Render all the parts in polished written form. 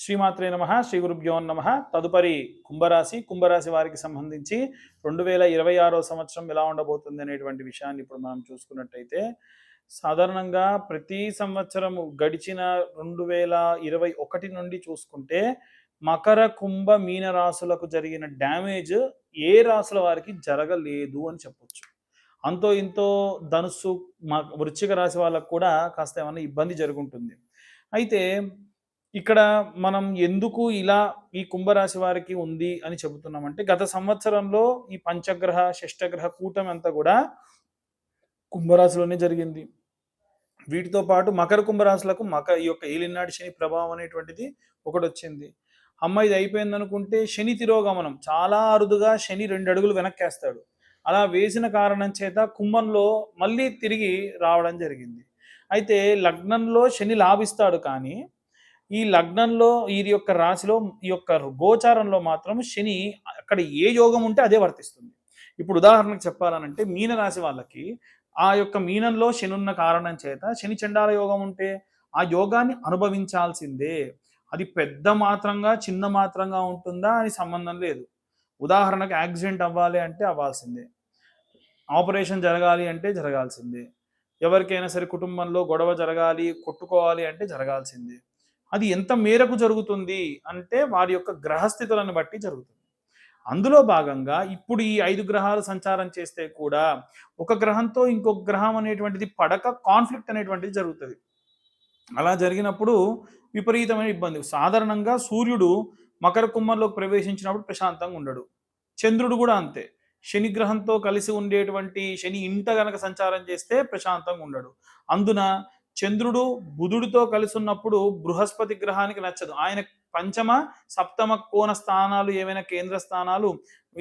శ్రీమాత్రే నమః శ్రీ గురుభ్యో నమః. తదుపరి కుంభరాశి వారికి సంబంధించి 2026వ సంవత్సరం ఎలా ఉండబోతుంది అనేటువంటి విషయాన్ని ఇప్పుడు మనం చూసుకున్నట్టయితే, సాధారణంగా ప్రతి సంవత్సరం గడిచిన 2021 నుండి చూసుకుంటే మకర కుంభ మీన రాశులకు జరిగిన డ్యామేజ్ ఏ రాశుల వారికి జరగలేదు అని చెప్పొచ్చు. అంతో ఇంతో ధనుస్సు వృశ్చిక రాశి వాళ్ళకు కూడా కాస్త ఏమన్నా ఇబ్బంది జరుగుంటుంది. అయితే ఇక్కడ మనం ఎందుకు ఇలా ఈ కుంభరాశి వారికి ఉంది అని చెబుతున్నామంటే, గత సంవత్సరంలో ఈ పంచగ్రహ షష్టగ్రహ కూటమి అంతా కూడా కుంభరాశిలోనే జరిగింది. వీటితో పాటు మకర కుంభరాశులకు ఈ యొక్క ఏలినాటి శని ప్రభావం అనేటువంటిది ఒకటి వచ్చింది. అమ్మ ఇది అయిపోయింది అనుకుంటే శని తిరోగమనం, చాలా అరుదుగా శని 2 అడుగులు వెనక్కేస్తాడు. అలా వేసిన కారణం చేత కుంభంలో మళ్ళీ తిరిగి రావడం జరిగింది. అయితే లగ్నంలో శని లాభిస్తాడు, కానీ ఈ లగ్నంలో ఈ యొక్క రాశిలో ఈ యొక్క గోచారంలో మాత్రం శని అక్కడ ఏ యోగం ఉంటే అదే వర్తిస్తుంది. ఇప్పుడు ఉదాహరణకు చెప్పాలనంటే మీనరాశి వాళ్ళకి ఆ యొక్క మీనంలో శని ఉన్న కారణం చేత శని చండాల యోగం ఉంటే ఆ యోగాన్ని అనుభవించాల్సిందే. అది పెద్ద మాత్రంగా చిన్న మాత్రంగా ఉంటుందా అని సంబంధం లేదు. ఉదాహరణకు యాక్సిడెంట్ అవ్వాలి అంటే అవ్వాల్సిందే, ఆపరేషన్ జరగాలి అంటే జరగాల్సిందే, ఎవరికైనా సరే కుటుంబంలో గొడవ జరగాలి కొట్టుకోవాలి అంటే జరగాల్సిందే. అది ఎంత మేరకు జరుగుతుంది అంటే వారి యొక్క గ్రహస్థితులను బట్టి జరుగుతుంది. అందులో భాగంగా ఇప్పుడు ఈ 5 గ్రహాలు సంచారం చేస్తే కూడా ఒక గ్రహంతో ఇంకొక గ్రహం అనేటువంటిది పడక కాన్ఫ్లిక్ట్ అనేటువంటిది జరుగుతుంది. అలా జరిగినప్పుడు విపరీతమైన ఇబ్బంది. సాధారణంగా సూర్యుడు మకర కుంభంలోకి ప్రవేశించినప్పుడు ప్రశాంతంగా ఉండడు. చంద్రుడు కూడా అంతే. శని గ్రహంతో కలిసి ఉండేటువంటి శని ఇంట గనక సంచారం చేస్తే ప్రశాంతంగా ఉండడు. అందున చంద్రుడు బుధుడితో కలిసి ఉన్నప్పుడు బృహస్పతి గ్రహానికి నచ్చదు. ఆయన పంచమ సప్తమ కోణ స్థానాలు, ఏమైనా కేంద్ర స్థానాలు,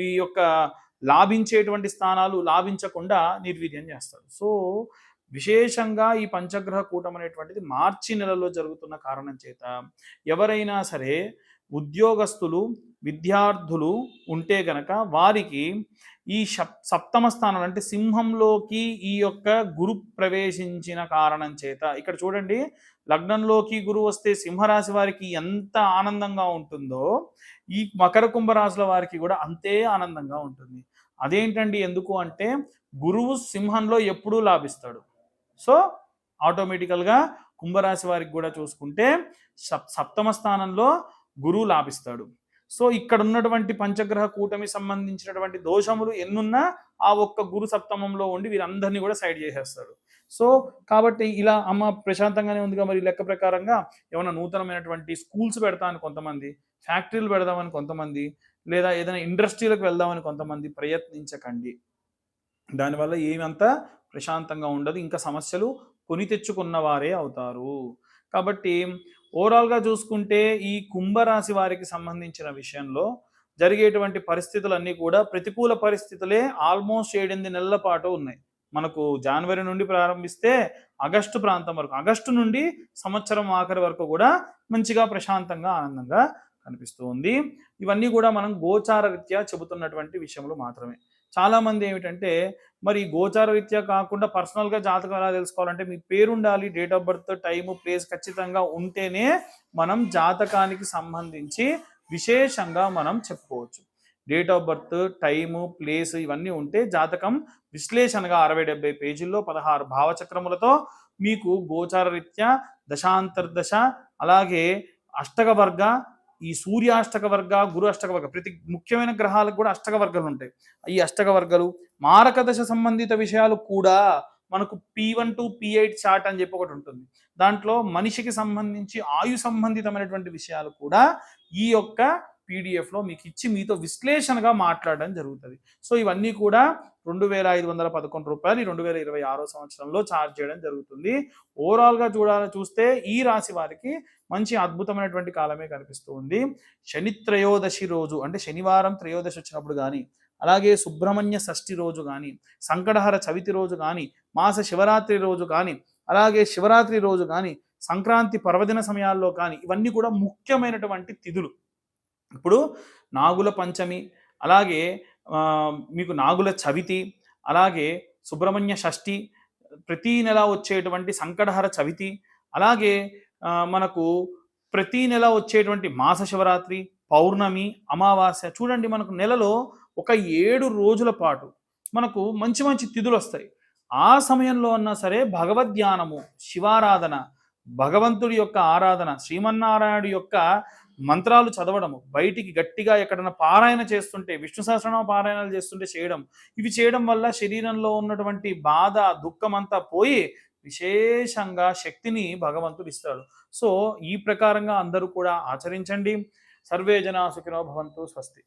ఈ యొక్క లాభించేటువంటి స్థానాలు లాభించకుండా నిర్వీర్యం చేస్తాడు. సో విశేషంగా ఈ పంచగ్రహ కూటం అనేటువంటిది మార్చి నెలలో జరుగుతున్న కారణం చేత ఎవరైనా సరే ఉద్యోగస్తులు విద్యార్థులు ఉంటే గనక వారికి ఈ సప్తమ స్థానాలు అంటే సింహంలోకి ఈ యొక్క గురు ప్రవేశించిన కారణం చేత, ఇక్కడ చూడండి లగ్నంలోకి గురువు వస్తే సింహరాశి వారికి ఎంత ఆనందంగా ఉంటుందో ఈ మకర కుంభరాశుల వారికి కూడా అంతే ఆనందంగా ఉంటుంది. అదేంటండి ఎందుకు అంటే గురువు సింహంలో ఎప్పుడూ లాభిస్తాడు. సో ఆటోమేటికల్గా కుంభరాశి వారికి కూడా చూసుకుంటే సప్తమ స్థానంలో గురువు లాభిస్తాడు. సో ఇక్కడ ఉన్నటువంటి పంచగ్రహ కూటమి సంబంధించినటువంటి దోషములు ఎన్నున్నా ఆ ఒక్క గురు సప్తమంలో ఉండి వీరందరినీ కూడా సైడ్ చేసేస్తాడు. సో కాబట్టి ఇలా అమ్మ ప్రశాంతంగానే ఉందిగా, మరి లెక్క ప్రకారంగా ఏమైనా నూతనమైనటువంటి స్కూల్స్ పెడతామని కొంతమంది, ఫ్యాక్టరీలు పెడదామని కొంతమంది, లేదా ఏదైనా ఇండస్ట్రీలకు వెళ్దామని కొంతమంది ప్రయత్నించకండి. దానివల్ల ఏమంతా ప్రశాంతంగా ఉండదు, ఇంకా సమస్యలు కొని తెచ్చుకున్న వారే అవుతారు. కాబట్టి ఓవరాల్గా చూసుకుంటే ఈ కుంభరాశి వారికి సంబంధించిన విషయంలో జరిగేటువంటి పరిస్థితులన్నీ కూడా ప్రతికూల పరిస్థితులే ఆల్మోస్ట్ 7-8 నెలల పాటు ఉన్నాయి. మనకు జనవరి నుండి ప్రారంభిస్తే ఆగస్టు ప్రాంతం వరకు, ఆగస్టు నుండి సంవత్సరం ఆఖరి వరకు కూడా మంచిగా ప్రశాంతంగా ఆనందంగా కనిపిస్తూ ఉంది. ఇవన్నీ కూడా మనం గోచార రీత్యా చెబుతున్నటువంటి విషయములు మాత్రమే. చాలామంది ఏమిటంటే మరి గోచార రీత్యా కాకుండా పర్సనల్గా జాతకం ఎలా తెలుసుకోవాలంటే మీ పేరు ఉండాలి, date of birth, time, place ఖచ్చితంగా ఉంటేనే మనం జాతకానికి సంబంధించి విశేషంగా మనం చెప్పుకోవచ్చు. Date of birth, time, place ఇవన్నీ ఉంటే జాతకం విశ్లేషణగా 60-70 పేజీల్లో 16 భావచక్రములతో మీకు గోచార రీత్యా దశాంతర్దశ, అలాగే అష్టక వర్గ, ఈ సూర్యాష్టక వర్గ, గురు అష్టక వర్గ, ప్రతి ముఖ్యమైన గ్రహాలకు కూడా అష్టక వర్గాలు ఉంటాయి. ఈ అష్టక వర్గాలు మారక దశ సంబంధిత విషయాలు కూడా మనకు P1 to P8 చార్ట్ అని చెప్పి ఒకటి ఉంటుంది. దాంట్లో మనిషికి సంబంధించి ఆయు సంబంధితమైనటువంటి విషయాలు కూడా ఈ యొక్క పీడిఎఫ్లో మీకు ఇచ్చి మీతో విశ్లేషణగా మాట్లాడడం జరుగుతుంది. సో ఇవన్నీ కూడా 2,511 రూపాయలు 2026 సంవత్సరంలో ఛార్జ్ చేయడం జరుగుతుంది. ఓవరాల్గా చూస్తే ఈ రాశి వారికి మంచి అద్భుతమైనటువంటి కాలమే కనిపిస్తూ ఉంది. శని త్రయోదశి రోజు అంటే శనివారం త్రయోదశి వచ్చినప్పుడు కానీ, అలాగే సుబ్రహ్మణ్య షష్ఠి రోజు కానీ, సంకటహర చవితి రోజు కానీ, మాస శివరాత్రి రోజు కానీ, అలాగే శివరాత్రి రోజు కానీ, సంక్రాంతి పర్వదిన సమయాల్లో కానీ ఇవన్నీ కూడా ముఖ్యమైనటువంటి తిథులు. ఇప్పుడు నాగుల పంచమి, అలాగే మీకు నాగుల చవితి, అలాగే సుబ్రహ్మణ్య షష్ఠి, ప్రతీ నెల వచ్చేటువంటి సంకటహర చవితి, అలాగే మనకు ప్రతి నెల వచ్చేటువంటి మాస శివరాత్రి, పౌర్ణమి, అమావాస్య చూడండి, మనకు నెలలో ఒక 7 రోజుల పాటు మనకు మంచి మంచి తిథులు వస్తాయి. ఆ సమయంలో అన్నా సరే భగవద్ధ్యానము, శివారాధన, భగవంతుడి యొక్క ఆరాధన, శ్రీమన్నారాయణుడి యొక్క మంత్రాలు చదవడము, బయటికి గట్టిగా ఎక్కడైనా పారాయణ చేస్తుంటే, విష్ణు సహస్రనామ పారాయణాలు చేస్తుంటే చేయడం, ఇవి చేయడం వల్ల శరీరంలో ఉన్నటువంటి బాధ, దుఃఖం అంతా పోయి విశేషంగా శక్తిని భగవంతుడు ఇస్తాడు. సో ఈ ప్రకారంగా అందరూ కూడా ఆచరించండి. సర్వే జనా సుఖినో భవంతు. స్వస్తి.